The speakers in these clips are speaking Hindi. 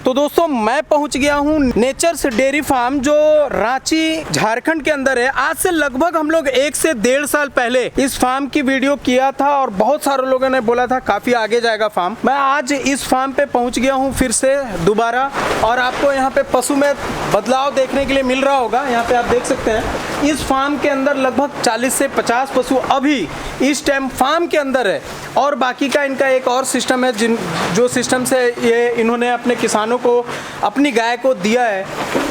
तो दोस्तों मैं पहुंच गया हूं नेचर्स डेयरी फार्म जो रांची झारखंड के अंदर है। आज से लगभग हम लोग 1 से 1.5 साल पहले इस फार्म की वीडियो किया था और बहुत सारे लोगों ने बोला था काफ़ी आगे जाएगा फार्म। मैं आज इस फार्म पे पहुंच गया हूं फिर से दोबारा, और आपको यहाँ पे पशु में बदलाव देखने के लिए मिल रहा होगा। यहाँ पे आप देख सकते हैं इस फार्म के अंदर लगभग 40 से 50 पशु अभी इस टाइम फार्म के अंदर है, और बाकी का इनका एक और सिस्टम है जो सिस्टम से ये इन्होंने अपने किसानों को अपनी गाय को दिया है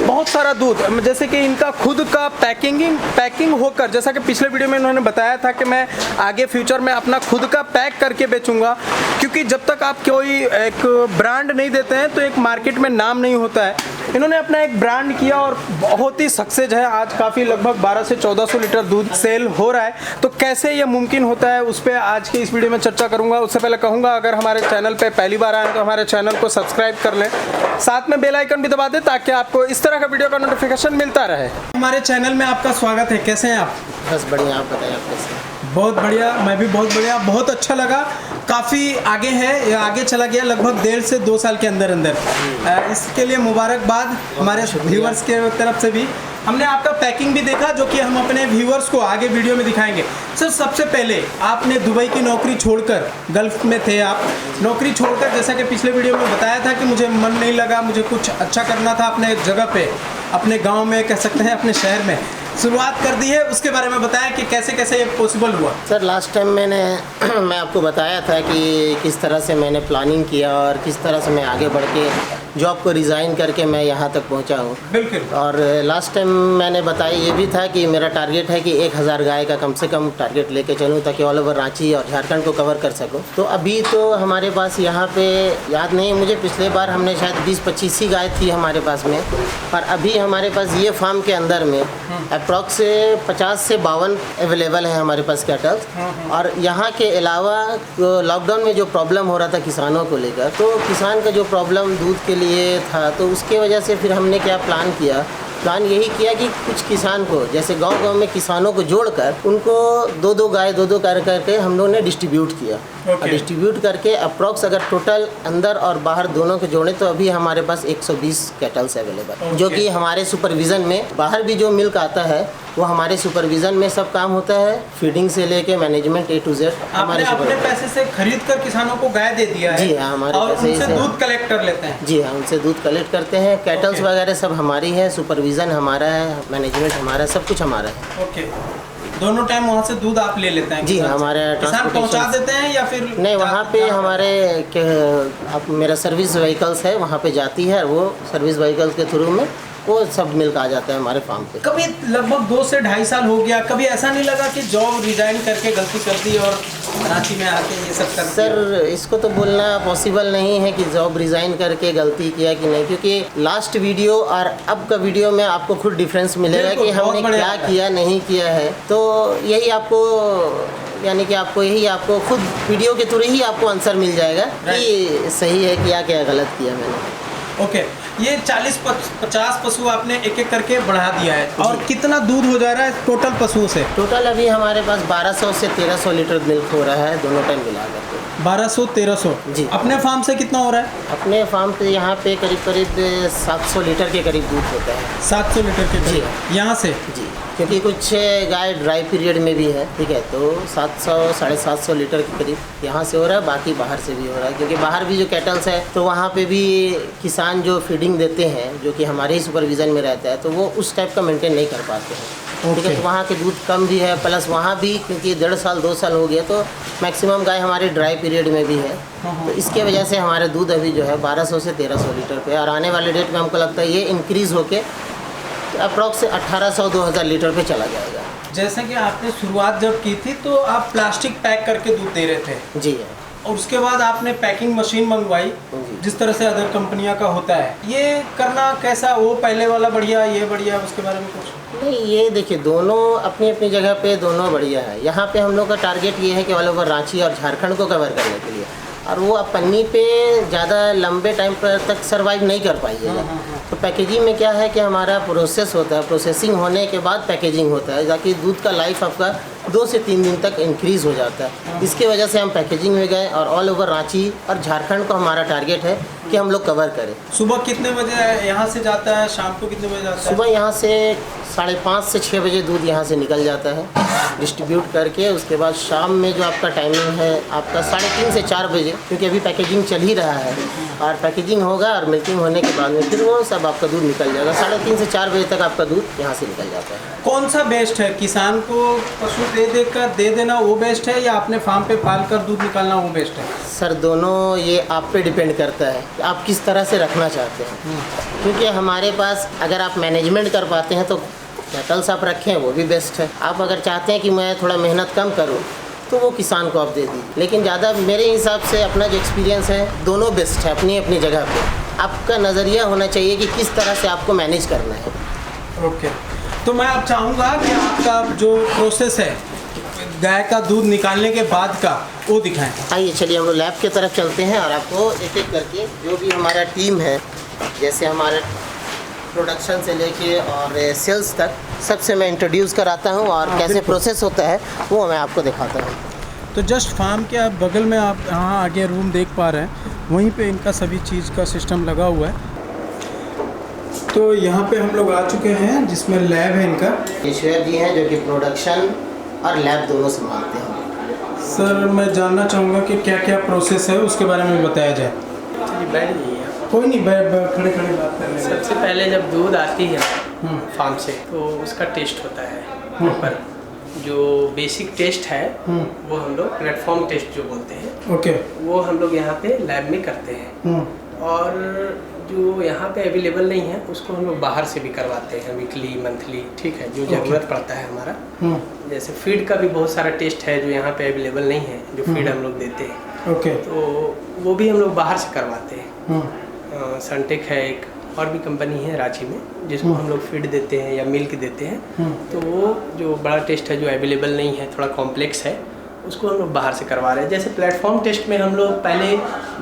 बहुत सारा दूध। जैसे कि इनका खुद का पैकिंग होकर, जैसा कि पिछले वीडियो में इन्होंने बताया था कि मैं आगे फ्यूचर में अपना खुद का पैक करके बेचूंगा, क्योंकि जब तक आप कोई एक ब्रांड नहीं देते हैं तो एक मार्केट में नाम नहीं होता है। इन्होंने अपना एक ब्रांड किया और बहुत ही सक्सेस है। आज काफ़ी लगभग 1200 से 1400 लीटर दूध सेल हो रहा है। तो कैसे ये मुमकिन होता है उस पर आज के इस वीडियो में चर्चा करूंगा। उससे पहले कहूँगा अगर हमारे चैनल पे पहली बार आए तो हमारे चैनल को सब्सक्राइब कर लें, साथ में बेल आइकन भी दबा दें ताकि आपको इस तरह का वीडियो का नोटिफिकेशन मिलता रहे। हमारे चैनल में आपका स्वागत है। कैसे हैं आप? बस बढ़िया, आप बताएं आप कैसे? बहुत बढ़िया, मैं भी बहुत बढ़िया। बहुत अच्छा लगा, काफ़ी आगे है, ये आगे चला गया लगभग 1.5 से 2 साल के अंदर इसके लिए मुबारकबाद हमारे व्यूवर्स के तरफ से भी। हमने आपका पैकिंग भी देखा जो कि हम अपने व्यूवर्स को आगे वीडियो में दिखाएंगे। सर, सबसे पहले आपने दुबई की नौकरी छोड़कर, गल्फ में थे आप, नौकरी छोड़कर, जैसा कि पिछले वीडियो में बताया था कि मुझे मन नहीं लगा, मुझे कुछ अच्छा करना था अपने जगह पे, अपने गांव में कह सकते हैं, अपने शहर में शुरुआत कर दी है। उसके बारे में बताया कि कैसे कैसे ये पॉसिबल हुआ। सर, लास्ट टाइम मैं आपको बताया था कि किस तरह से मैंने प्लानिंग किया और किस तरह से मैं आगे बढ़ के जॉब को रिज़ाइन करके मैं यहाँ तक पहुँचा हूँ। बिल्कुल। और लास्ट टाइम मैंने बताया ये भी था कि मेरा टारगेट है कि 1000 गाय का कम से कम टारगेट लेके चलूँ ताकि ऑल ओवर रांची और झारखंड को कवर कर सकूँ। तो अभी तो हमारे पास यहाँ पे, याद नहीं मुझे, पिछले बार हमने शायद 20-25 ही गाय थी हमारे पास में, पर अभी हमारे पास ये फार्म के अंदर में अप्रॉक्स 50 से 52 अवेलेबल है हमारे पास कैटल। और यहाँ के अलावा लॉकडाउन में जो प्रॉब्लम हो रहा था किसानों को लेकर, तो किसान का जो प्रॉब्लम दूध के लिए था, तो उसके वजह से फिर हमने क्या प्लान यही किया कि कुछ किसान को, जैसे गांव-गांव में किसानों को जोड़कर उनको 2-2 गाय 2-2 करके हम लोगों ने डिस्ट्रीब्यूट किया। और डिस्ट्रीब्यूट करके अप्रॉक्स अगर टोटल अंदर और बाहर दोनों को जोड़े तो अभी हमारे पास 120 कैटल्स अवेलेबल, जो कि हमारे सुपरविज़न में, बाहर भी जो मिल्क आता है वो हमारे सुपरविज़न में सब काम होता है, फीडिंग से लेके मैनेजमेंट A to Z हमारे अपने पैसे से खरीद कर किसानों को गाय दे दिया है। जी हाँ, हमारे और पैसे उनसे दूध कलेक्ट कर लेते हैं। जी हाँ, उनसे दूध कलेक्ट करते हैं। कैटल्स वगैरह सब हमारी है, सुपरविज़न हमारा है, मैनेजमेंट हमारा, सब कुछ हमारा है। ओके, दोनों टाइम वहाँ से दूध आप ले लेते हैं? जी हाँ, हमारे किसान पहुँचा देते हैं या फिर नहीं, वहाँ पे हमारे आप मेरा सर्विस व्हीकल्स है, वहाँ पे जाती है, वो सर्विस व्हीकल्स के थ्रू में वो सब मिल्क आ जाता है हमारे फार्म पे। कभी लगभग 2 से 2.5 साल हो गया, कभी ऐसा नहीं लगा कि जॉब रिजाइन करके गलती कर दी और रांची में आके ये सब कर? सर, इसको तो बोलना पॉसिबल नहीं है कि जॉब रिज़ाइन करके गलती किया कि नहीं, क्योंकि लास्ट वीडियो और अब का वीडियो में आपको खुद डिफरेंस मिलेगा कि हमने क्या किया नहीं किया है। तो यही आपको, यानी कि आपको खुद वीडियो के थ्रू ही आपको आंसर मिल जाएगा कि सही है क्या गलत किया मैंने। ओके, ये 40-50 पशु आपने एक एक करके बढ़ा दिया है, और कितना दूध हो जा रहा है टोटल पशुओं से? टोटल अभी हमारे पास 1200 से 1300 लीटर मिल्क हो रहा है, दोनों टाइम मिला करके। 1200-1300 जी। अपने फार्म से कितना हो रहा है? अपने फार्म पे यहाँ पे करीब 700 लीटर के करीब दूध होता है। 700 लीटर के जी यहाँ से? जी, क्योंकि कुछ गाय ड्राई पीरियड में भी है, ठीक है, तो 700-750 लीटर के करीब यहाँ से हो रहा है, बाकी बाहर से भी हो रहा है, क्योंकि बाहर भी जो कैटल्स है तो वहाँ पे भी किसान जो फीडिंग देते हैं, जो कि हमारे ही सुपरविज़न में रहता है, तो वो उस टाइप का मेंटेन नहीं कर पाते हैं, ठीक है। तो वहाँ के दूध कम भी है, प्लस वहाँ भी क्योंकि 1.5 साल 2 साल हो गया, तो मैक्सिमम गाय हमारे ड्राई पीरियड में भी है, तो इसके वजह से हमारे दूध अभी जो है 1200 से 1300 लीटर पे, और आने वाले डेट में हमको लगता है ये इंक्रीज़ होके अप्रॉक्स 1800-2000 लीटर पे चला जाएगा। जैसे कि आपने शुरुआत जब की थी तो आप प्लास्टिक पैक करके दूध दे रहे थे? जी, और उसके बाद आपने पैकिंग मशीन मंगवाई, जिस तरह से अदर कंपनियां का होता है। ये करना कैसा, वो पहले वाला बढ़िया, ये बढ़िया, उसके बारे में कुछ? नहीं, ये देखिए, दोनों अपनी अपनी जगह पे दोनों बढ़िया है। यहाँ पे हम लोग का टारगेट ये है कि ऑल ओवर रांची और झारखंड को कवर करने के लिए, और वो अब पन्नी पे ज़्यादा लंबे टाइम पर तक सर्वाइव नहीं कर पाई है। तो पैकेजिंग में क्या है कि हमारा प्रोसेस होता है, प्रोसेसिंग होने के बाद पैकेजिंग होता है, ताकि दूध का लाइफ आपका 2 से 3 दिन तक इंक्रीज़ हो जाता है। इसके वजह से हम पैकेजिंग में गए और ऑल ओवर रांची और झारखंड को हमारा टारगेट है कि हम लोग कवर करें। सुबह कितने बजे यहाँ से जाता है, शाम को कितने बजे जाता है? सुबह यहाँ से 5:30 से 6 बजे दूध यहाँ से निकल जाता है डिस्ट्रीब्यूट करके। उसके बाद शाम में जो आपका टाइमिंग है आपका 3:30 से 4 बजे, क्योंकि अभी पैकेजिंग चल ही रहा है और पैकेजिंग होगा और मिल्किंग होने के बाद में फिर वो सब आपका दूध निकल जाएगा। 3:30 से 4 बजे तक आपका दूध यहाँ से निकल जाता है। कौन सा बेस्ट है, किसान को पशु दे देना वो बेस्ट है या अपने फार्म पे पाल कर दूध निकालना वो बेस्ट है? सर दोनों ये आप पे डिपेंड करता है कि आप किस तरह से रखना चाहते हैं। क्योंकि हमारे पास अगर आप मैनेजमेंट कर पाते हैं तो कैटल्स आप रखें वो भी बेस्ट है। आप अगर चाहते हैं कि मैं थोड़ा मेहनत कम करूं तो वो किसान को आप दे दीजिए। लेकिन ज़्यादा मेरे हिसाब से अपना जो एक्सपीरियंस है दोनों बेस्ट है अपनी अपनी जगह पे। आपका नज़रिया होना चाहिए कि किस तरह से आपको मैनेज करना है। ओके, तो मैं अब चाहूँगा कि आपका जो प्रोसेस है गाय का दूध निकालने के बाद का वो दिखाएं। आइए चलिए हम लोग लैब की तरफ चलते हैं और आपको एक एक करके जो भी हमारा टीम है, जैसे हमारे प्रोडक्शन से लेके और सेल्स तक, सबसे मैं इंट्रोड्यूस कराता हूँ और कैसे प्रोसेस होता है वो मैं आपको दिखाता हूँ। तो जस्ट फार्म के बगल में आप यहाँ आगे रूम देख पा रहे हैं, वहीं पे इनका सभी चीज़ का सिस्टम लगा हुआ है। तो यहाँ पे हम लोग आ चुके हैं जिसमें लैब है इनका। ईश्वर जी हैं जो कि प्रोडक्शन और लैब दोनों संभालते हैं। सर मैं जानना चाहूँगा कि क्या क्या प्रोसेस है उसके बारे में बताया जाए। चलिए बैठ जाइए। कोई नहीं, खड़े खड़े बात कर रहे हैं। सबसे पहले जब दूध आती है फार्म से तो उसका टेस्ट होता है पर जो बेसिक टेस्ट है वो हम लोग प्लेटफॉर्म टेस्ट जो बोलते हैं ओके, वो हम लोग यहाँ पे लैब में करते हैं। और जो यहाँ पे अवेलेबल नहीं है उसको हम लोग बाहर से भी करवाते हैं, वीकली मंथली, ठीक है, जो ज़रूरत पड़ता है हमारा। जैसे फीड का भी बहुत सारा टेस्ट है जो यहाँ पे अवेलेबल नहीं है, जो फीड हम लोग देते हैं। ओके, तो वो भी हम लोग बाहर से करवाते हैं। सनटेक है एक और भी कंपनी है रांची में जिसको हम लोग फीड देते हैं या मिल्क देते हैं। तो वो जो बड़ा टेस्ट है जो अवेलेबल नहीं है, थोड़ा कॉम्प्लेक्स है, उसको हम लोग बाहर से करवा रहे हैं। जैसे प्लेटफॉर्म टेस्ट में हम लोग पहले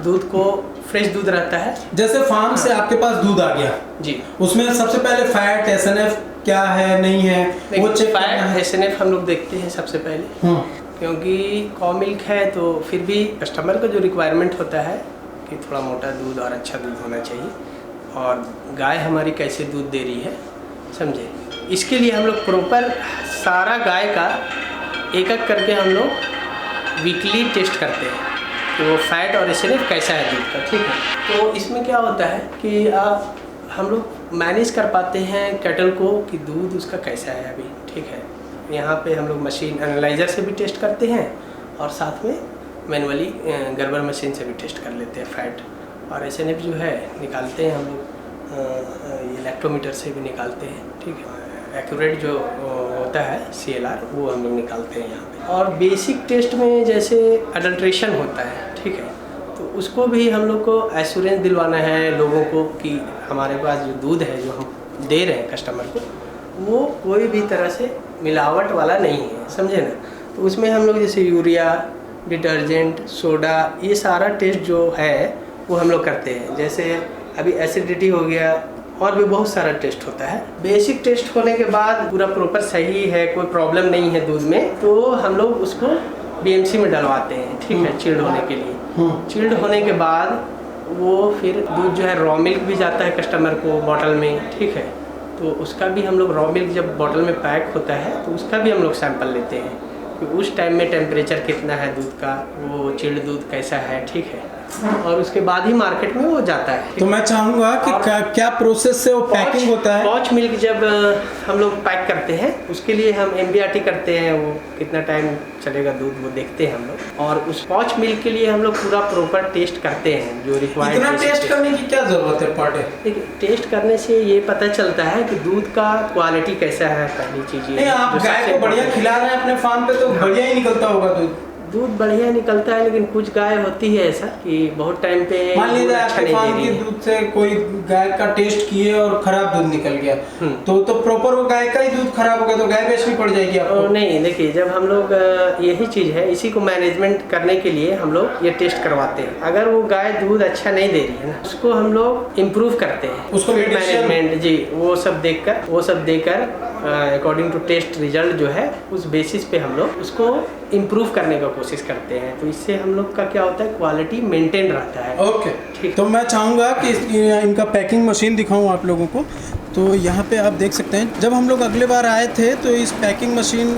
दूध को, फ्रेश दूध रहता है, जैसे फार्म से आपके पास दूध आ गया जी, उसमें सबसे पहले फैट एसएनएफ क्या है नहीं है वो चेक करना है। फैट एसएनएफ हम लोग देखते हैं सबसे पहले, क्योंकि कॉ मिल्क है तो फिर भी कस्टमर का जो रिक्वायरमेंट होता है कि थोड़ा मोटा दूध और अच्छा दूध होना चाहिए, और गाय हमारी कैसे दूध दे रही है समझे, इसके लिए हम लोग प्रॉपर सारा गाय का एक एक करके हम लोग वीकली टेस्ट करते हैं कि वो फैट और एसएनएफ कैसा है दूध का, ठीक है। तो इसमें क्या होता है कि हम लोग मैनेज कर पाते हैं कैटल को कि दूध उसका कैसा है अभी, ठीक है। यहाँ पे हम लोग मशीन एनालाइज़र से भी टेस्ट करते हैं और साथ में मैनुअली गर्बर मशीन से भी टेस्ट कर लेते हैं फैट, और एसएनएफ जो है निकालते हैं हम लोग ये लैक्टोमीटर से भी निकालते हैं, ठीक है। एक्यूरेट जो होता है CLR वो हम लोग निकालते हैं यहाँ पे। और बेसिक टेस्ट में जैसे अडल्ट्रेशन होता है, ठीक है, तो उसको भी हम लोग को एश्योरेंस दिलवाना है लोगों को कि हमारे पास जो दूध है जो हम दे रहे हैं कस्टमर को वो कोई भी तरह से मिलावट वाला नहीं है, समझे ना। तो उसमें हम लोग जैसे यूरिया, डिटर्जेंट, सोडा, ये सारा टेस्ट जो है वो हम लोग करते हैं। जैसे अभी एसिडिटी हो गया और भी बहुत सारा टेस्ट होता है। बेसिक टेस्ट होने के बाद पूरा प्रॉपर सही है, कोई प्रॉब्लम नहीं है दूध में, तो हम लोग उसको BMC में डलवाते हैं, ठीक है, चिल्ड होने के लिए। चिल्ड होने के बाद वो फिर दूध जो है रॉ मिल्क भी जाता है कस्टमर को बॉटल में, ठीक है। तो उसका भी हम लोग रॉ मिल्क जब बॉटल में पैक होता है तो उसका भी हम लोग सैंपल लेते हैं कि उस टाइम में टेम्परेचर कितना है दूध का, वो चिल्ड दूध कैसा है, ठीक है, और उसके बाद ही मार्केट में वो जाता है। तो मैं चाहूँगा कि क्या प्रोसेस से वो पैकिंग होता है। पॉच मिल्क जब हम लोग पैक करते हैं उसके लिए हम MBRT करते हैं, वो कितना टाइम चलेगा दूध वो देखते हैं हम लोग, और उस पॉच मिल्क के लिए हम लोग पूरा प्रॉपर टेस्ट करते हैं जो रिक्वायर्ड। इतना टेस्ट करने की क्या जरूरत है पर डे? देखिए टेस्ट करने से ये पता चलता है कि दूध का क्वालिटी कैसा है, पहली चीज़ ये। नहीं, आप गाय को बढ़िया खिला रहे हैं अपने फार्म पे तो बढ़िया ही निकलता होगा दूध। दूध बढ़िया निकलता है, लेकिन कुछ गाय होती है ऐसा कि बहुत टाइम पे मान लीजिए दूध आपके नहीं फार्म दे के रही है। दूध से कोई गाय का टेस्ट किए और खराब दूध निकल गया, तो प्रॉपर वो गाय का ही दूध खराब हो गया तो गाय बेचनी पड़ जाएगी आपको? नहीं, देखिए जब हम लोग यही चीज़ है, इसी को मैनेजमेंट करने के लिए हम लोग ये टेस्ट करवाते हैं। अगर वो गाय दूध अच्छा नहीं दे रही है ना, उसको हम लोग इम्प्रूव करते हैं, उसको मैनेजमेंट जी वो सब देकर अकॉर्डिंग टू टेस्ट रिजल्ट जो है उस बेसिस पे हम लोग उसको इम्प्रूव करने का कोशिश करते हैं। तो इससे हम लोग का क्या होता है, क्वालिटी मेंटेन रहता है। ओके ठीक। तो मैं चाहूँगा कि इनका पैकिंग मशीन दिखाऊँ आप लोगों को। तो यहाँ पे आप देख सकते हैं, जब हम लोग अगले बार आए थे तो इस पैकिंग मशीन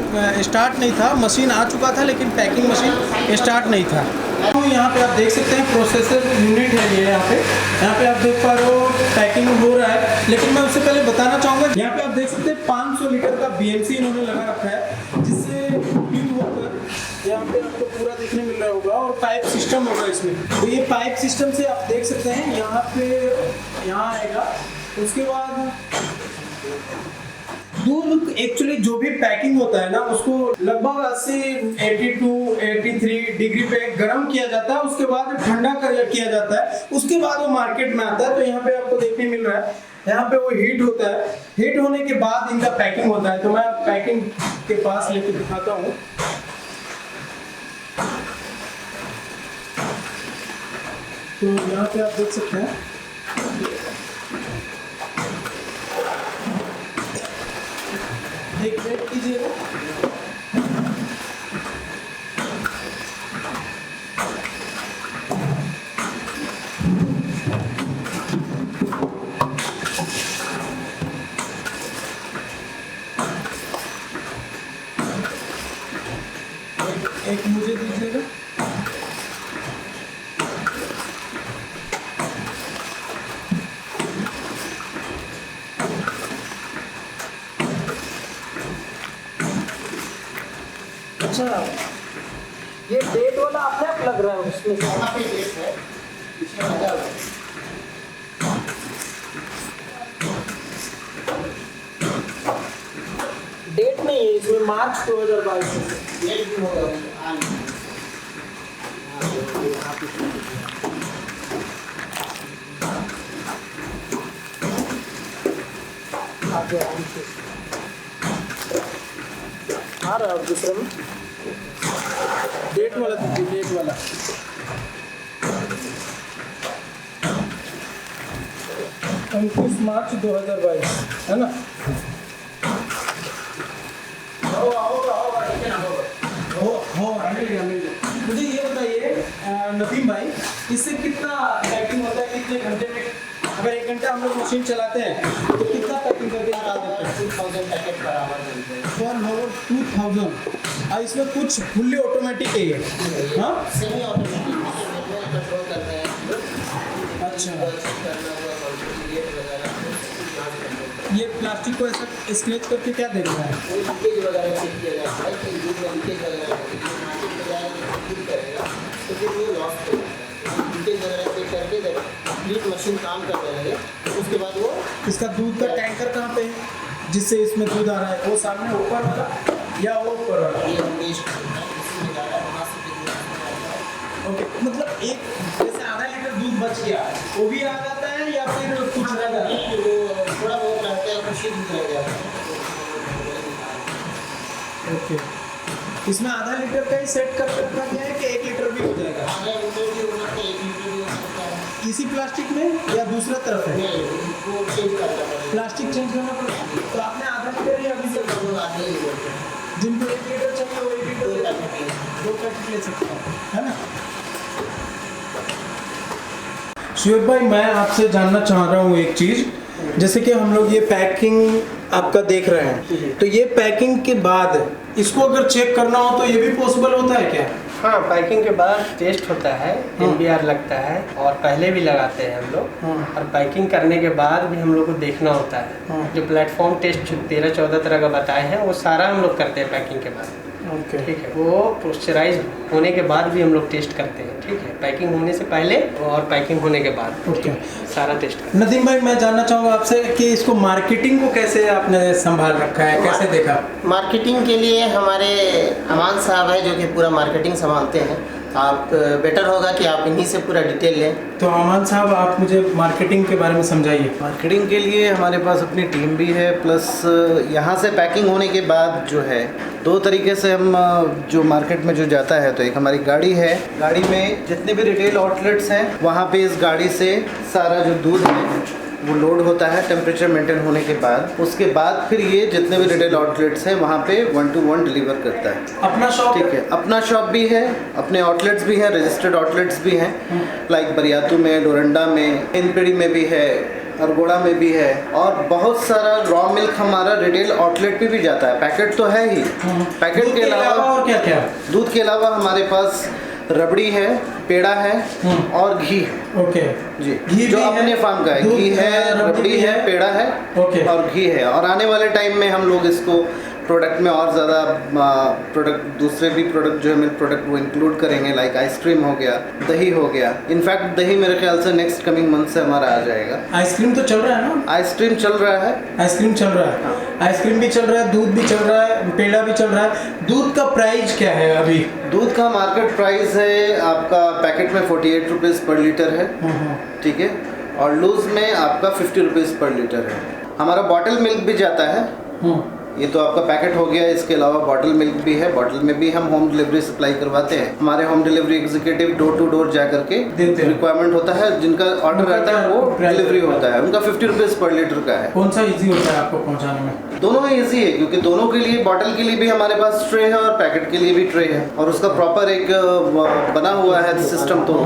स्टार्ट नहीं था, मशीन आ चुका था लेकिन पैकिंग मशीन स्टार्ट नहीं था। तो यहाँ पे आप देख सकते हैं प्रोसेसर यूनिट है ये, यहाँ पे आप देख पा रहे हो पैकिंग हो रहा है। लेकिन मैं उससे पहले बताना चाहूँगा, यहाँ पे आप देख सकते हैं 500 लीटर का BMC इन्होंने लगा रखा है, जिससे फिल होकर यहाँ पे आपको पूरा देखने मिल रहा होगा, और पाइप सिस्टम होगा इसमें। तो ये पाइप सिस्टम से आप देख सकते हैं यहाँ पे यहाँ आएगा। उसके बाद दूध एक्चुअली जो भी पैकिंग होता है ना, उसको लगभग 80, 82, 83 डिग्री पे गर्म किया जाता है, उसके बाद ठंडा किया जाता है, उसके बाद वो मार्केट में आता है। तो यहाँ पे आपको देखने मिल रहा है, यहाँ पे वो हीट होता है, हीट होने के बाद इनका पैकिंग होता है। तो मैं पैकिंग के पास लेके दिखाता हूँ। तो यहाँ पे आप देख सकते हैं, एक वेट कीजिएगा। एक मुझे दीजिएगा। अच्छा, ये डेट वाला अपने आप लग रहा है उसमें? यहाँ पे डेट है, इसमें लगा हुआ है। डेट नहीं है इसमें, मार्च 2022 डेट भी होगा आ रहा है। और दूसरे में डेट वाला दीजिए, डेट वाला। 29 मार्च 2022 है ना? मिल गया। मुझे ये बताइए नदीम भाई, इससे कितना पैकिंग होता है, कितने घंटे में? अगर 1 घंटा हम लोग मशीन चलाते हैं तो कितना पैकिंग करके निकाल देते हैं? 2000 पैकेट बराबर बनते हैं। Per hour 2000। इसमें कुछ फुल्ली ऑटोमेटिक है ये? हाँ, सेमी ऑटोमेटिक कंट्रोल करते हैं। अच्छा, ये प्लास्टिक को ऐसा स्क्रैच करके क्या देख रहा है? वो लीकेज वगैरह चेक किया जाता है कि दूध में लीकेज वगैरह मार्केट में जाएगा दूध करेगा तो फिर वो लॉस हो जाता है। लीकेज वगैरह चेक करके जब कंप्लीट मशीन काम करने लगे उसके बाद वो इसका दूध का टैंकर कहाँ पे है जिससे इसमें दूध आ रहा है? वो सामने ऊपर वाला या वो ऊपर वाला? ये वेस्ट इसमें जा रहा है, वहाँ से फिर ओके, मतलब एक जैसे आधा लीटर दूध बच गया वो भी आ जाता है या फिर कुछ रह जाता है? वो थोड़ा बहुत रहता है, कुछ ही दूध रह जाता है। ओके, इसमें आधा लीटर का ही सेट कर रखा गया है कि 1 लीटर भी हो जाएगा? आधा लीटर भी हो सकता है, 1 लीटर भी हो सकता है। इसी प्लास्टिक में या दूसरा तरफ है? नहीं, वो चेंज करना पड़ेगा। प्लास्टिक चेंज करना पड़ेगा। तो आपने आधा लीटर या अभी तक लोग आधे ही बोलते हैं। जिनको 1 लीटर चाहिए वो 1 लीटर दो ले पैकेट सकते ले हैं, 2 पैकेट ले सकते हैं, है ना? शुएब भाई, मैं आपसे जानना चाह रहा हूँ एक चीज़, जैसे कि हम लोग ये पैकिंग आपका देख रहे हैं, तो ये पैकिंग के बाद इसको अगर चेक करना हो तो ये भी पॉसिबल होता है क्या? हाँ, पैकिंग के बाद टेस्ट होता है, NBR लगता है और पहले भी लगाते हैं हम लोग। और पैकिंग करने के बाद भी हम लोग को देखना होता है। जो प्लेटफॉर्म टेस्ट 13-14 तरह का बताए हैं वो सारा हम लोग करते हैं पैकिंग के बाद। ओके, ठीक है, वो प्रोस्चराइज होने के बाद भी हम लोग टेस्ट करते हैं। ठीक है, पैकिंग होने से पहले और पैकिंग होने के बाद ओके। सारा टेस्ट कर। नदीम भाई, मैं जानना चाहूँगा आपसे कि इसको मार्केटिंग को कैसे आपने संभाल रखा है, कैसे देखा? मार्केटिंग के लिए हमारे अमान साहब है जो कि पूरा मार्केटिंग संभालते हैं। आप बेटर होगा कि आप इन्हीं से पूरा डिटेल लें। तो अमान साहब, आप मुझे मार्केटिंग के बारे में समझाइए। मार्केटिंग के लिए हमारे पास अपनी टीम भी है, प्लस यहाँ से पैकिंग होने के बाद जो है 2 तरीके से हम जो मार्केट में जो जाता है, तो एक हमारी गाड़ी है, गाड़ी में जितने भी रिटेल आउटलेट्स हैं वहाँ पे इस गाड़ी से सारा जो दूध है वो लोड होता है टेम्परेचर मेंटेन होने के बाद। उसके बाद फिर ये जितने भी रिटेल आउटलेट्स हैं वहाँ पे 1 to 1 डिलीवर करता है। अपना शॉप? ठीक है, अपना शॉप भी है, अपने आउटलेट्स भी हैं, रजिस्टर्ड आउटलेट्स भी हैं, लाइक बरियातू में, डोरंडा में, इनपेड़ी में भी है, अरगोड़ा में भी है, और बहुत सारा रॉ मिल्क हमारा रिटेल आउटलेट पे भी जाता है। पैकेट तो है ही, पैकेट के अलावा और क्या क्या? दूध के अलावा हमारे पास रबड़ी है, पेड़ा है और घी। ओके जी, घी जो भी अपने है, फार्म का है। दूध घी है, रबड़ी रबड़ी है, पेड़ा है ओके। और घी है। और आने वाले टाइम में हम लोग इसको प्रोडक्ट में और ज़्यादा प्रोडक्ट, दूसरे भी प्रोडक्ट जो है मिल्क प्रोडक्ट वो इंक्लूड करेंगे, लाइक आइसक्रीम हो गया, दही हो गया। इनफैक्ट दही मेरे ख्याल से नेक्स्ट कमिंग मंथ से हमारा आ जाएगा। आइसक्रीम तो चल रहा है ना? आइसक्रीम चल रहा है, आइसक्रीम चल रहा है, आइसक्रीम भी चल रहा है, दूध भी चल रहा है, पेड़ा भी चल रहा है। दूध का प्राइस क्या है अभी? दूध का मार्केट प्राइस है आपका पैकेट में 48 रुपीज़ पर लीटर है, ठीक है, और लूज में आपका 50 रुपीज़ पर लीटर है। हमारा बॉटल मिल्क भी जाता है, ये तो आपका पैकेट हो गया। इसके अलावा बॉटल मिल्क भी है, बॉटल में भी हम होम डिलीवरी सप्लाई करवाते हैं। हमारे home delivery executive door to door जा करके रिक्वायरमेंट होता है, जिनका ऑर्डर रहता है वो डिलीवरी होता है। उनका 50 रुपीज़ पर लीटर का है। कौन सा इजी होता है आपको पहुंचाने में? दोनों ही इजी है, क्योंकि दोनों के लिए, बॉटल के लिए भी हमारे पास ट्रे है और पैकेट के लिए भी ट्रे है, और उसका प्रॉपर एक बना हुआ है सिस्टम। तो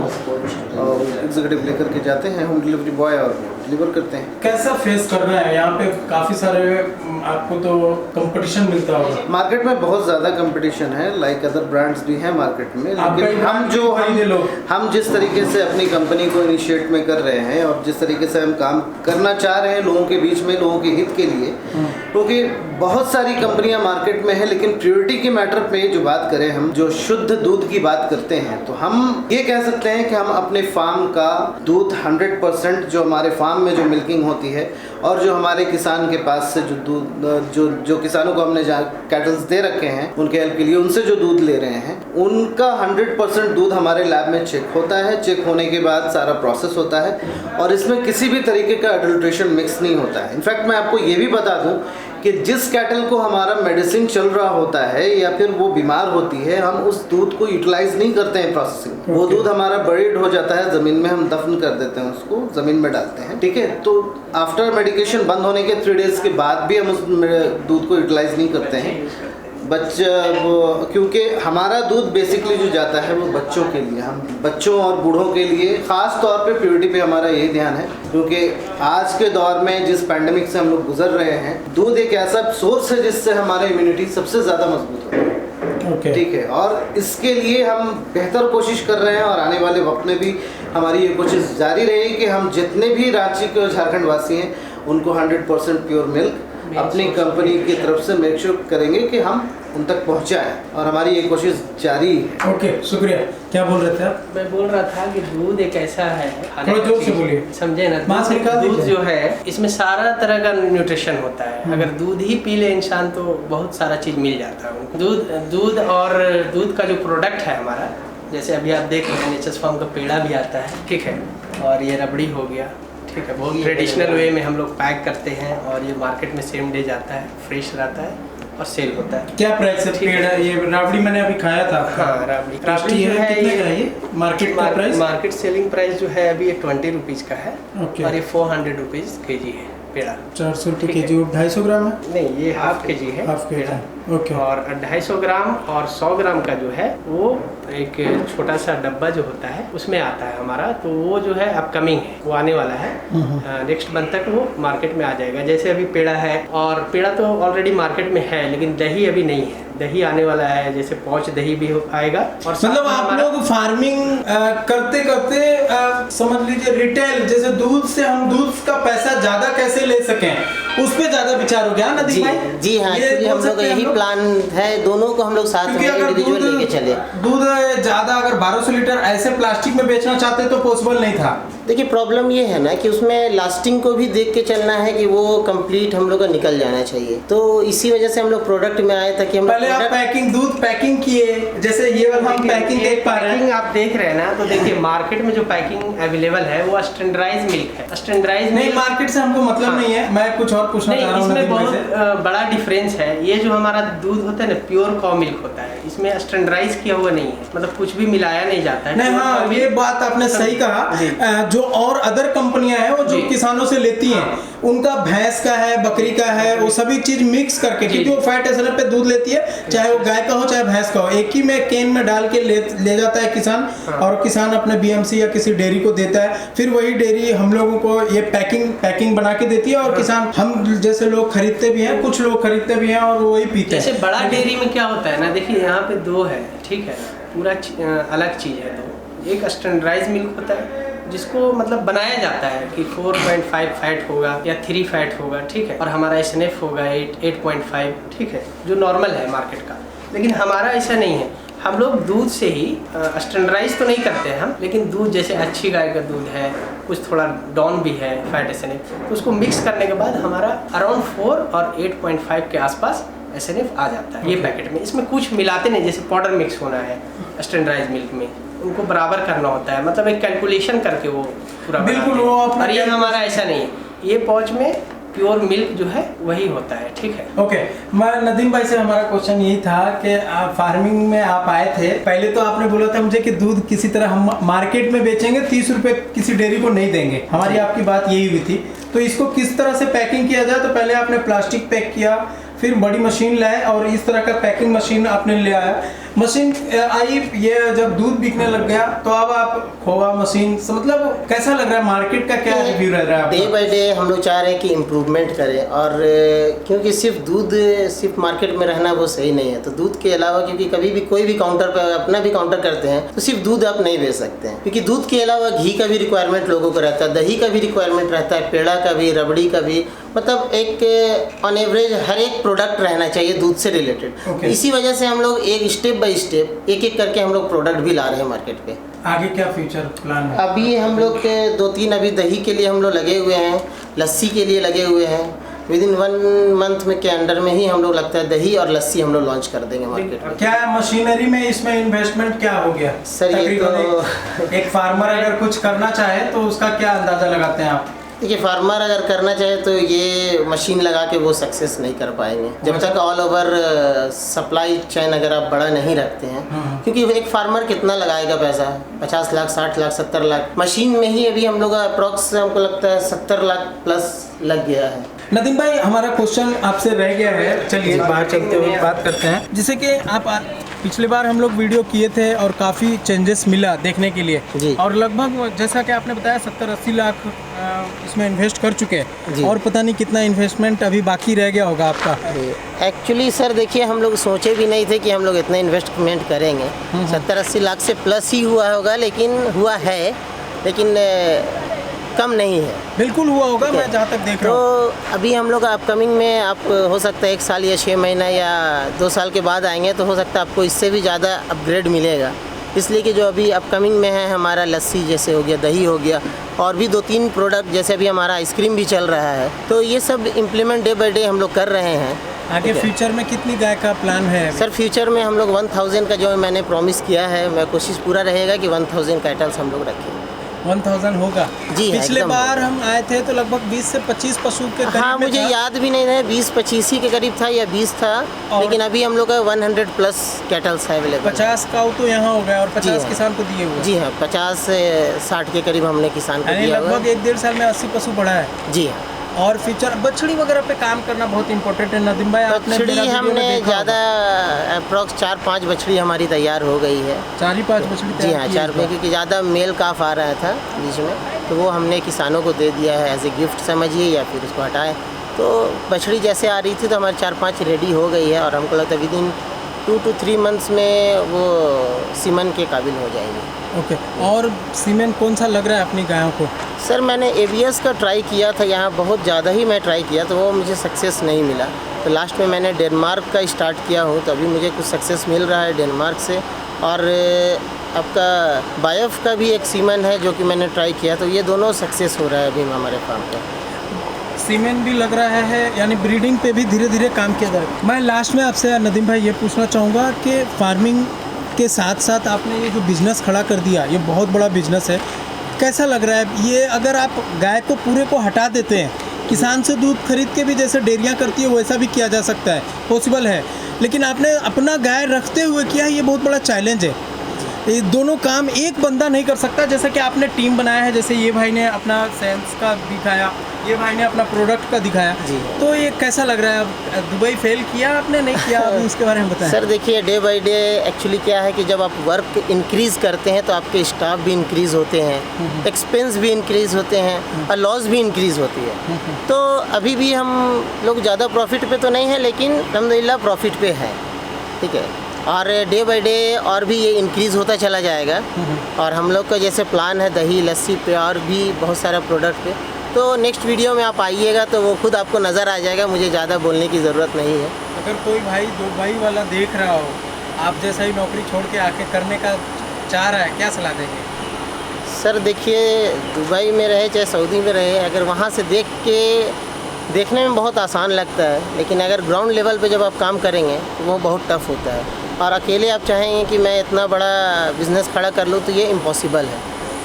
एग्जीक्यूटिव लेकर के जाते हैं, होम डिलीवरी बॉय, और डिलीवर करते हैं। कैसा फेस करना है यहाँ पे? काफ़ी सारे आपको तो कंपटीशन मिलता होगा। मार्केट में बहुत ज़्यादा कंपटीशन है, लाइक अदर ब्रांड्स भी हैं मार्केट में, लेकिन हम जिस तरीके से अपनी कंपनी को इनिशिएट में कर रहे हैं और जिस तरीके से हम काम करना चाह रहे हैं लोगों के बीच में, लोगों के हित के लिए, क्योंकि बहुत सारी कंपनियां मार्केट में है, लेकिन प्योरिटी के मैटर पे जो बात करें, हम जो शुद्ध दूध की बात करते हैं, तो हम ये कह सकते हैं कि हम अपने फार्म का दूध 100% जो हमारे फार्म में जो मिल्किंग होती है और जो हमारे किसान के पास से जो दूध जो किसानों को हमने कैटल्स दे रखे हैं उनके हेल्प के लिए, उनसे जो दूध ले रहे हैं, उनका 100% दूध हमारे लैब में चेक होता है। चेक होने के बाद सारा प्रोसेस होता है और इसमें किसी भी तरीके का एडल्ट्रेशन मिक्स नहीं होता है। इनफैक्ट मैं आपको ये भी बता दूं कि जिस कैटल को हमारा मेडिसिन चल रहा होता है या फिर वो बीमार होती है, हम उस दूध को यूटिलाइज नहीं करते हैं प्रोसेसिंग। वो दूध हमारा बरीड हो जाता है ज़मीन में, हम दफन कर देते हैं, उसको ज़मीन में डालते हैं, ठीक है। तो आफ्टर मेडिकेशन बंद होने के 3 डेज़ के बाद भी हम उस दूध को यूटिलाइज नहीं करते हैं क्योंकि हमारा दूध बेसिकली जो जाता है वो बच्चों के लिए, हम बच्चों और बूढ़ों के लिए ख़ास तौर पे प्योरिटी पे हमारा यही ध्यान है, क्योंकि आज के दौर में जिस पैंडेमिक से हम लोग गुजर रहे हैं, दूध एक ऐसा सोर्स है जिससे हमारा इम्यूनिटी सबसे ज़्यादा मजबूत हो है, ठीक है। और इसके लिए हम बेहतर कोशिश कर रहे हैं और आने वाले वक्त में भी हमारी ये कोशिश जारी रहेगी कि हम जितने भी रांची के झारखंड वासी हैं उनको 100% प्योर मिल्क अपनी कंपनी की तरफ से मेक श्योर करेंगे कि हम उन तक पहुंचाएं, और हमारी ये कोशिश जारी है। ओके, शुक्रिया। क्या बोल रहे थे आप? मैं बोल रहा था कि दूध एक ऐसा है, थोड़ा जोर से बोलिए, समझे ना। दूध जो है इसमें सारा तरह का न्यूट्रिशन होता है। अगर दूध ही पी ले इंसान तो बहुत सारा चीज़ मिल जाता है उनको। दूध और दूध का जो प्रोडक्ट है हमारा, जैसे अभी आप देख रहे हैं नेचर्स फार्म का पेड़ा भी आता है, ठीक है, और ये रबड़ी हो गया, ठीक है। बहुत ट्रेडिशनल वे में हम लोग पैक करते हैं और ये मार्केट में सेम डे जाता है, फ्रेश रहता है और सेल होता है। क्या प्राइस है पेड़ा? ये राबड़ी मैंने अभी खाया था। हाँ, राबड़ी जो है कितने का है ये? मार्केट सेलिंग प्राइस जो है अभी ये 20 रुपीज़ का है, और ये 400 रुपीज़ kg है पेड़ा। 400 रुपये kg। 250 ग्राम है? नहीं, ये हाफ kg है, हाफ पेड़ा। ओके। और 250 ग्राम और 100 ग्राम का जो है वो एक छोटा सा डब्बा जो होता है उसमें आता है हमारा। तो वो जो है अपकमिंग है, वो आने वाला है, नेक्स्ट मंथ तक वो मार्केट में आ जाएगा। जैसे अभी पेड़ा है, और पेड़ा तो ऑलरेडी मार्केट में है, लेकिन दही अभी नहीं है, दही आने वाला है। जैसे पौच दही भी आएगा। और मतलब आप लोग फार्मिंग करते करते समझ लीजिए रिटेल, जैसे दूध से हम दूध का पैसा ज्यादा कैसे ले सकें, उस पे ज्यादा विचार हो गया ना नदीम भाई? जी हाँ, एक्चुअली हम लोग यही प्लान है, दोनों को हम लोग साथ में इंडिविजुअल लेके चले। दूध ज़्यादा अगर 1200 लीटर ऐसे प्लास्टिक में बेचना चाहते तो पॉसिबल नहीं था। देखिए प्रॉब्लम ये है ना कि उसमें लास्टिंग को भी देख के चलना है कि वो कंप्लीट हम लोग का निकल जाना चाहिए, तो इसी वजह से हम लोग प्रोडक्ट में आए ताकि हम पहले आप पैकिंग दूध पैकिंग किए, जैसे ये वाला हम पैकिंग देख पा रहे हैं। पैकिंग आप देख रहे हैं ना, तो देखिए मार्केट में जो पैकिंग अवेलेबल है वो स्टैंडर्डाइज मिल्क है। स्टैंडर्डाइज नहीं, मार्केट से हमको मतलब नहीं है, मैं कुछ और पूछना चाह रहा हूँ। इसमें बहुत बड़ा डिफरेंस है। ये जो हमारा दूध होता है ना, प्योर कॉ मिल्क होता है, इसमें स्टैंडर्डाइज किया हुआ नहीं है, मतलब कुछ भी मिलाया नहीं जाता है। नहीं, हाँ ये बात आपने सही कहा। जो और अदर कंपनियां हैं वो जो किसानों से लेती हैं, उनका भैंस का है, बकरी का है, वो सभी चीज मिक्स करके, क्योंकि वो फैट एसएनएफ पे दूध लेती है, चाहे वो गाय का हो चाहे भैंस का हो, एक ही में केन में डाल के ले जाता है किसान, और किसान अपने बीएमसी या किसी डेयरी को देता है, फिर वही डेयरी हम लोगों को ये पैकिंग बना के देती है, और किसान हम जैसे लोग खरीदते भी हैं, कुछ लोग खरीदते भी हैं और वही पीते हैं। जैसे बड़ा डेयरी में क्या होता है ना, देखिए यहाँ पे दो है, ठीक है, पूरा अलग चीज है। दो, एक स्टैंडर्डाइज मिल्क होता है जिसको मतलब बनाया जाता है कि 4.5 फैट होगा या 3 फैट होगा, ठीक है, और हमारा एसएनएफ होगा 8.5, ठीक है, जो नॉर्मल है मार्केट का। लेकिन हमारा ऐसा नहीं है, हम लोग दूध से ही स्टैंडर्डाइज तो नहीं करते हैं हम, लेकिन दूध जैसे अच्छी गाय का दूध है, कुछ थोड़ा डाउन भी है फैट एसएनएफ, तो उसको मिक्स करने के बाद हमारा अराउंड 4 और 8.5 के आसपास एसएनएफ आ जाता है ये पैकेट में। इसमें कुछ मिलाते नहीं, जैसे पाउडर मिक्स होना है स्टैंडर्डाइज मिल्क में, उनको बराबर करना होता है, मतलब एक कैलकुलेशन करके वो पूरा बिल्कुल वो अपना, और ये हमारा ऐसा नहीं है। ये पाउच में प्योर मिल्क जो है वही होता है, ठीक है। ओके, मैं नदीम भाई से हमारा क्वेश्चन यही था कि आप फार्मिंग में आप आए थे, पहले तो आपने बोला था मुझे कि दूध किसी तरह हम मार्केट में बेचेंगे, 30 रुपए किसी डेयरी को नहीं देंगे, हमारी आपकी बात यही हुई थी। तो इसको किस तरह से पैकिंग किया जाए, तो पहले आपने प्लास्टिक पैक किया, फिर बड़ी मशीन लाए और इस तरह का पैकिंग मशीन आपने ले आया। मशीन आई, ये जब दूध बिकने लग गया तो अब आप खोवा मशीन से, मतलब कैसा लग रहा है, मार्केट का क्या रिव्यू रह रहा है? डे बाय डे हम लोग चाह रहे हैं कि इम्प्रूवमेंट करें, और क्योंकि सिर्फ दूध सिर्फ मार्केट में रहना वो सही नहीं है, तो दूध के अलावा, क्योंकि कभी भी कोई भी काउंटर पर अपना भी काउंटर करते हैं तो सिर्फ दूध आप नहीं बेच सकते हैं, क्योंकि दूध के अलावा घी का भी रिक्वायरमेंट लोगों को रहता है, दही का भी रिक्वायरमेंट रहता है, पेड़ा का भी, रबड़ी का भी, मतलब एक ऑन एवरेज हर एक प्रोडक्ट रहना चाहिए दूध से रिलेटेड। इसी वजह से हम लोग एक स्टेप बाय स्टेप एक एक करके हम लोग प्रोडक्ट भी ला रहे हैं मार्केट पे। आगे क्या फ्यूचर प्लान है? अभी हम लोग के 2-3 अभी दही के लिए हम लोग लगे हुए हैं, लस्सी के लिए लगे हुए हैं। विदिन 1 मंथ में के अंडर में ही हम लोग लगता है दही और लस्सी हम लोग लॉन्च कर देंगे मार्केट में। क्या मशीनरी में इसमें इन्वेस्टमेंट क्या हो गया सर? ये तो एक फार्मर अगर कुछ करना चाहे तो उसका क्या अंदाजा लगाते हैं आप? देखिए फार्मर अगर करना चाहे तो ये मशीन लगा के वो सक्सेस नहीं कर पाएंगे जब तक ऑल ओवर सप्लाई चेन अगर आप बड़ा नहीं रखते हैं, क्योंकि एक फार्मर कितना लगाएगा पैसा, 50 लाख 60 लाख 70 लाख मशीन में ही अभी हम लोग अप्रॉक्स हमको लगता है 70 लाख प्लस लग गया है। नदीम भाई, हमारा क्वेश्चन आपसे रह गया है, चलिए बाहर चलते हुए बात करते हैं। जैसे कि आप पिछली बार हम लोग वीडियो किए थे और काफ़ी चेंजेस मिला देखने के लिए जी। और लगभग जैसा कि आपने बताया 70-80 लाख इसमें इन्वेस्ट कर चुके हैं और पता नहीं कितना इन्वेस्टमेंट अभी बाकी रह गया होगा आपका। एक्चुअली सर देखिए, हम लोग सोचे भी नहीं थे कि हम लोग इतना इन्वेस्टमेंट करेंगे। 70-80 लाख से प्लस ही हुआ होगा, लेकिन हुआ है, लेकिन कम नहीं है। बिल्कुल हुआ होगा, मैं जहाँ तक देख रहा हूँ। तो अभी हम लोग अपकमिंग में आप हो सकता है 1 साल या 6 महीना या 2 साल के बाद आएंगे तो हो सकता है आपको इससे भी ज़्यादा अपग्रेड मिलेगा। इसलिए कि जो अभी अपकमिंग में है हमारा लस्सी जैसे हो गया, दही हो गया, और भी 2-3 प्रोडक्ट जैसे अभी हमारा आइसक्रीम भी चल रहा है, तो ये सब इम्प्लीमेंट डे बाय डे हम लोग कर रहे हैं। आगे फ्यूचर में कितनी गाय का प्लान है? सर फ्यूचर में हम लोग 1000 का जो मैंने प्रॉमिस किया है, मैं कोशिश पूरा रहेगा कि 1000 कैटल्स हम लोग रखें। 1000 होगा जी। पिछले बार हम आए थे तो लगभग 20 से 25 पशु के करीब। हाँ, मुझे याद भी नहीं है, 20-25 ही के करीब था या 20 था, लेकिन अभी हम लोग का 100 प्लस कैटल्स है अवेलेबल। 50 काऊ तो यहाँ हो गया और 50 किसान को दिए हुए। जी हाँ, 50 से 60 के करीब हमने किसान को दिया हुआ है। लगभग 1-1.5 साल में 80 पशु बढ़ा है। जी हाँ। और फ्यूचर बछड़ी वगैरह पे काम करना बहुत इम्पोर्टेंट है नदीम भाई। बछड़ी हमने ज़्यादा अप्रॉक्स 4-5 बछड़ी हमारी तैयार हो गई है। 4-5 बछड़ी? जी हाँ, 4 में, क्योंकि ज़्यादा मेल काफ आ रहा था बीच में, तो वो हमने किसानों को दे दिया है एज ए गिफ्ट समझिए या फिर उसको हटाए। तो बछड़ी जैसे आ रही थी तो हमारी 4-5 रेडी हो गई है और हमको लगता है विदिन 2 to 3 मंथ्स में वो सीमन के काबिल हो जाएंगे। ओके। और सीमेन कौन सा लग रहा है अपनी गायों को? सर मैंने ABS का ट्राई किया था, यहाँ बहुत ज़्यादा ही मैं ट्राई किया तो वो मुझे सक्सेस नहीं मिला, तो लास्ट में मैंने डेनमार्क का स्टार्ट किया हूँ, तो अभी मुझे कुछ सक्सेस मिल रहा है डेनमार्क से, और आपका बायोफ का भी एक सीमेन है जो कि मैंने ट्राई किया, तो ये दोनों सक्सेस हो रहा है अभी हमारे फार्म पर। सीमेंट भी लग रहा है, यानी ब्रीडिंग पे भी धीरे धीरे काम किया जा रहा है। मैं लास्ट में आपसे नदीम भाई ये पूछना चाहूँगा कि फार्मिंग के साथ साथ आपने ये जो बिज़नेस खड़ा कर दिया, ये बहुत बड़ा बिज़नेस है, कैसा लग रहा है? ये अगर आप गाय को पूरे को हटा देते हैं, किसान से दूध खरीद के भी जैसे डेयरियाँ करती है वैसा भी किया जा सकता है, पॉसिबल है, लेकिन आपने अपना गाय रखते हुए किया, ये बहुत बड़ा चैलेंज है। ये दोनों काम एक बंदा नहीं कर सकता, जैसे कि आपने टीम बनाया है, जैसे ये भाई ने अपना सेल्स का दिखाया, ये भाई ने अपना प्रोडक्ट का दिखाया, तो ये कैसा लग रहा है? अब दुबई फेल किया आपने, नहीं किया, अभी उसके बारे में बताएं। सर देखिए, डे बाय डे एक्चुअली क्या है कि जब आप वर्क इंक्रीज़ करते हैं तो आपके स्टाफ भी इंक्रीज़ होते हैं, एक्सपेंस भी इंक्रीज़ होते हैं और लॉस भी इंक्रीज़ होती है। तो अभी भी हम लोग ज़्यादा प्रॉफिट पे तो नहीं है, लेकिन अल्हम्दुलिल्लाह प्रॉफिट पे है, ठीक है। और डे बाय डे और भी ये इंक्रीज़ होता चला जाएगा। और हम लोग का जैसे प्लान है दही लस्सी पे और भी बहुत सारा प्रोडक्ट पे, तो नेक्स्ट वीडियो में आप आइएगा तो वो खुद आपको नज़र आ जाएगा, मुझे ज़्यादा बोलने की ज़रूरत नहीं है। अगर कोई भाई दुबई वाला देख रहा हो, आप जैसा ही नौकरी छोड़ के आके करने का चाह रहा है, क्या सलाह देंगे? सर देखिए, दुबई में रहे चाहे सऊदी में रहे, अगर वहाँ से देखने में बहुत आसान लगता है, लेकिन अगर ग्राउंड लेवल पे जब आप काम करेंगे तो वो बहुत टफ होता है। और अकेले आप चाहेंगे कि मैं इतना बड़ा बिज़नेस खड़ा कर लूँ तो ये इम्पॉसिबल है।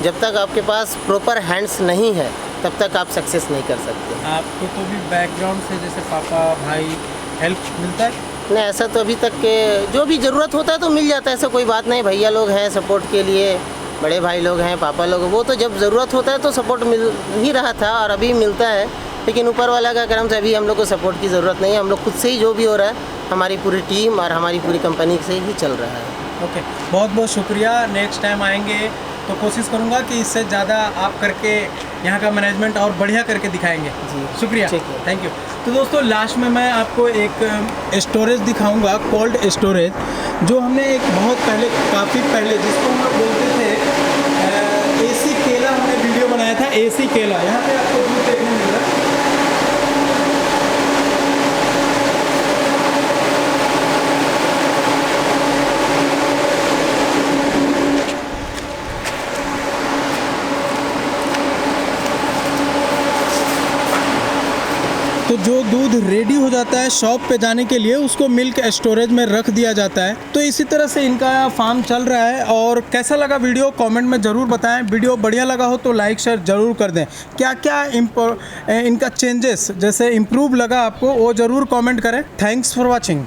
जब तक आपके पास प्रॉपर हैंड्स नहीं है तब तक आप सक्सेस नहीं कर सकते। आपको तो भी बैकग्राउंड से जैसे पापा भाई हेल्प मिलता है? नहीं, ऐसा तो अभी तक के जो भी ज़रूरत होता है तो मिल जाता है, ऐसा कोई बात नहीं। भैया लोग हैं सपोर्ट के लिए, बड़े भाई लोग हैं, पापा लोग, वो तो जब ज़रूरत होता है तो सपोर्ट मिल ही रहा था और अभी मिलता है। लेकिन ऊपर वाला का करम से अभी हम लोग को सपोर्ट की ज़रूरत नहीं है। हम लोग खुद से ही जो भी हो रहा है हमारी पूरी टीम और हमारी पूरी कंपनी से ही चल रहा है। ओके, बहुत बहुत शुक्रिया। नेक्स्ट टाइम आएंगे तो कोशिश करूंगा कि इससे ज़्यादा आप करके यहाँ का मैनेजमेंट और बढ़िया करके दिखाएंगे। जी, शुक्रिया, ठीक है। Thank you. तो दोस्तों लास्ट में मैं आपको एक स्टोरेज दिखाऊंगा, कोल्ड स्टोरेज, जो हमने एक बहुत पहले, काफ़ी पहले, जिसको हम लोग बोलते थे एसी केला, हमने वीडियो बनाया था एसी केला। यहाँ पे आपको दूध देखने मिल रहा है। तो जो दूध रेडी हो जाता है शॉप पे जाने के लिए, उसको मिल्क स्टोरेज में रख दिया जाता है। तो इसी तरह से इनका फार्म चल रहा है। और कैसा लगा वीडियो कमेंट में ज़रूर बताएं। वीडियो बढ़िया लगा हो तो लाइक शेयर ज़रूर कर दें। क्या क्या इनका चेंजेस जैसे इम्प्रूव लगा आपको, वो ज़रूर कमेंट करें। Thanks for watching.